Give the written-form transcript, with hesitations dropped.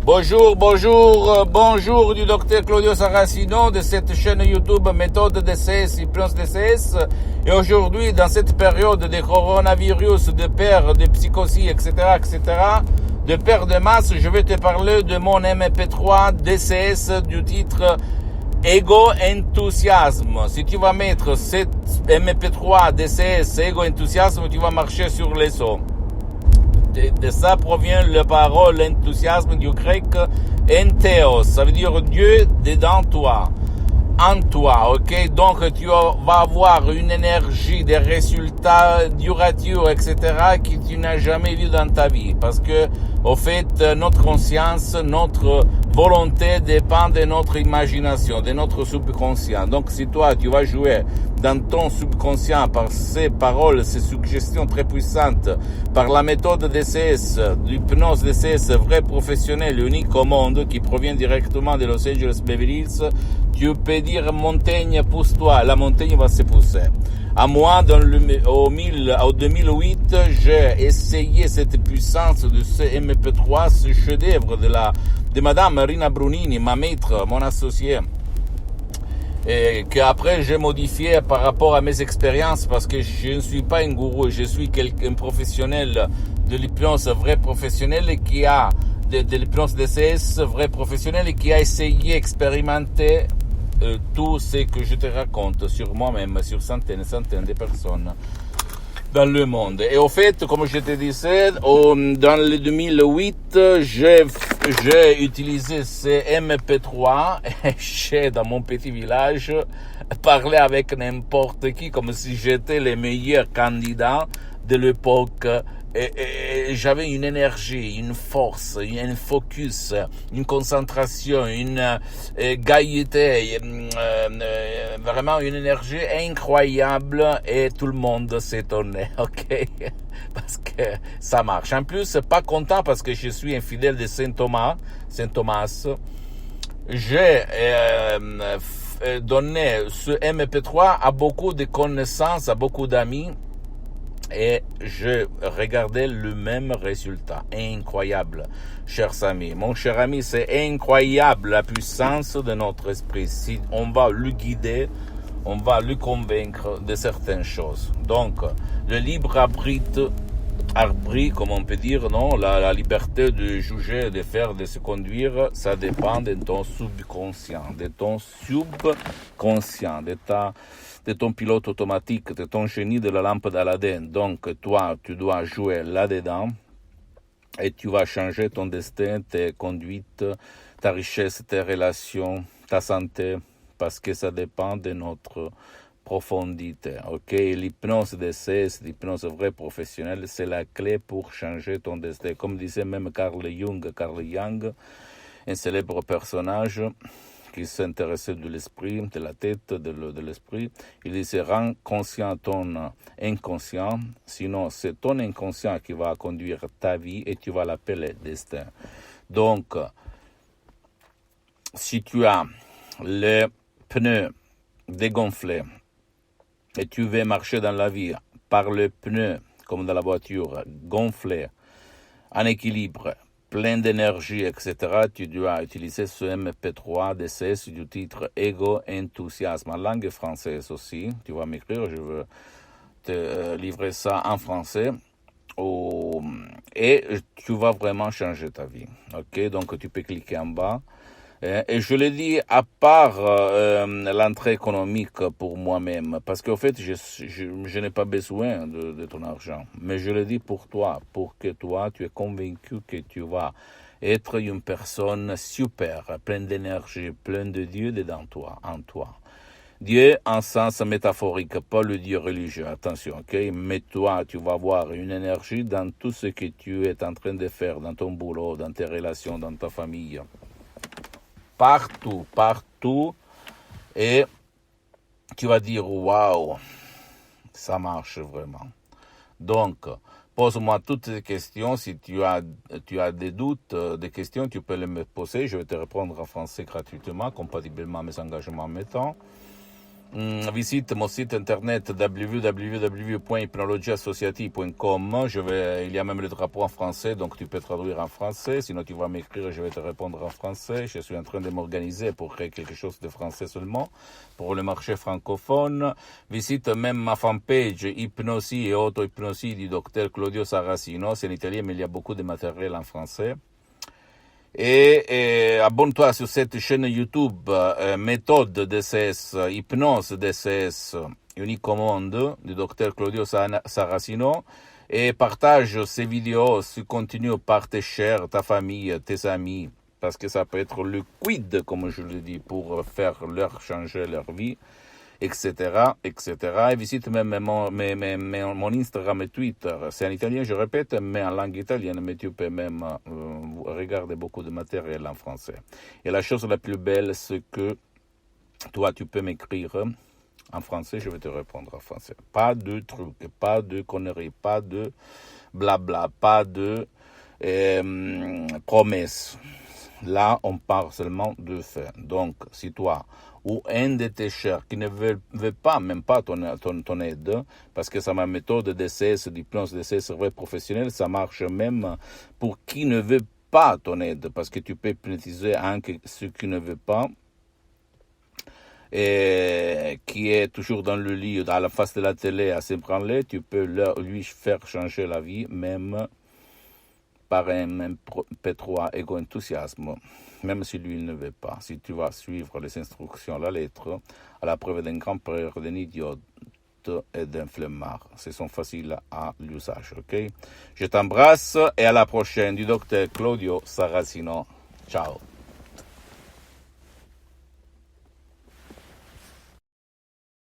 Bonjour du docteur Claudio Saracino de cette chaîne YouTube Méthode DCS, Hypnose DCS. Et aujourd'hui, dans cette période de coronavirus, de perte de psychosie, etc., de perte de masse, je vais te parler de mon MP3 DCS du titre Ego Enthousiasme. Si tu vas mettre cet MP3 DCS Ego Enthousiasme, tu vas marcher sur les os. De ça provient la parole enthousiasme du grec entheos, ça veut dire Dieu dedans toi, en toi, ok? Donc tu vas avoir une énergie, des résultats, duratures, etc. que tu n'as jamais vu dans ta vie, parce que au fait notre conscience, notre volonté dépend de notre imagination, de notre subconscient. Donc si toi tu vas jouer dans ton subconscient par ces paroles, ces suggestions très puissantes, par la méthode DCS, l'hypnose DCS vrai professionnel, unique au monde, qui provient directement de Los Angeles Beverly Hills, tu peux dire montagne, pousse-toi, la montagne va se pousser. À moi, au 2008, j'ai essayé cette puissance de ce MP3, ce chef-d'œuvre de Madame Rina Brunini, ma maître, mon associé, et qu'après j'ai modifié par rapport à mes expériences, parce que je ne suis pas un gourou, je suis un professionnel de l'hypnose vrai professionnel qui a de l'hypnose DCS vrai professionnel et qui a essayé, expérimenté tout ce que je te raconte sur moi-même, sur centaines et centaines de personnes dans le monde. Et au fait, comme je te disais, dans le 2008, j'ai utilisé ce MP3 et j'ai, dans mon petit village, parlé avec n'importe qui comme si j'étais le meilleur candidat de l'époque. Et j'avais une énergie, une force, un focus, une concentration, une gaieté, vraiment une énergie incroyable, et tout le monde s'étonnait, ok? Parce que ça marche. En plus, pas content parce que je suis un fidèle de Saint Thomas. J'ai donné ce MP3 à beaucoup de connaissances, à beaucoup d'amis, et je regardais le même résultat. Incroyable, chers amis. Mon cher ami, c'est incroyable la puissance de notre esprit. Si on va le guider, on va le convaincre de certaines choses. Donc, le libre arbitre, comme on peut dire, non, la liberté de juger, de faire, de se conduire, ça dépend de ton subconscient, de ton pilote automatique, de ton génie de la lampe d'Aladin. Donc, toi, tu dois jouer là-dedans et tu vas changer ton destin, tes conduites, ta richesse, tes relations, ta santé, parce que ça dépend de notre profondité, ok? L'hypnose DCS, l'hypnose vraie professionnelle, c'est la clé pour changer ton destin. Comme disait même Carl Jung, un célèbre personnage qui s'intéressait de l'esprit, de la tête, de l'esprit. Il disait, rends conscient ton inconscient, sinon c'est ton inconscient qui va conduire ta vie et tu vas l'appeler destin. Donc, si tu as les pneus dégonflés et tu veux marcher dans la vie par le pneu, comme dans la voiture, gonflé, en équilibre, plein d'énergie, etc., tu dois utiliser ce MP3 DCS du titre Ego Enthousiasme, en langue française aussi. Tu vas m'écrire, je veux te livrer ça en français. Et tu vas vraiment changer ta vie. Ok, donc tu peux cliquer en bas. Et je le dis à part l'entrée économique pour moi-même, parce qu'en fait, je n'ai pas besoin de ton argent. Mais je le dis pour toi, pour que toi, tu es convaincu que tu vas être une personne super, pleine d'énergie, pleine de Dieu dedans toi, en toi. Dieu en sens métaphorique, pas le Dieu religieux, attention, ok? Mais toi, tu vas avoir une énergie dans tout ce que tu es en train de faire, dans ton boulot, dans tes relations, dans ta famille. Partout, et tu vas dire waouh, ça marche vraiment. Donc, pose-moi toutes ces questions. Si tu as des doutes, des questions, tu peux les me poser. Je vais te répondre en français gratuitement, compatiblement à mes engagements en même temps. Visite mon site internet www.hypnologieassociative.com. Il y a même le drapeau en français, donc tu peux traduire en français. Sinon, tu vas m'écrire, je vais te répondre en français. Je suis en train de m'organiser pour créer quelque chose de français seulement pour le marché francophone. Visite même ma fanpage Hypnosie et auto-hypnosie du docteur Claudio Saracino. C'est en italien, mais il y a beaucoup de matériel en français. Et abonne-toi sur cette chaîne YouTube méthode DCS, hypnose DCS unique au monde du docteur Claudio Saracino et partage ces vidéos si continue par tes chers, ta famille, tes amis parce que ça peut être le quid comme je le dis pour faire leur changer leur vie, etc., etc. Et visite même mon Instagram et Twitter. C'est en italien, je répète, mais en langue italienne, mais tu peux même regarder beaucoup de matériel en français. Et la chose la plus belle, c'est que toi, tu peux m'écrire en français, je vais te répondre en français. Pas de trucs, pas de conneries, pas de blabla, pas de promesses. Là, on parle seulement de faits. Donc, si toi ou un de tes chers qui ne veut pas, même pas ton aide, parce que c'est ma méthode DCS, d'hypnose DCS vrai professionnel, ça marche même pour qui ne veut pas ton aide, parce que tu peux hypnotiser ceux qui ne veulent pas, et qui est toujours dans le lit, à la face de la télé, à s'ébranler, tu peux lui faire changer la vie, même par un MP3 égo-enthousiasme, même si lui ne veut pas. Si tu vas suivre les instructions à la lettre, à la preuve d'un grand-père, d'un idiote et d'un flemmard. Ce sont faciles à l'usage, ok? Je t'embrasse et à la prochaine du docteur Claudio Saracino. Ciao.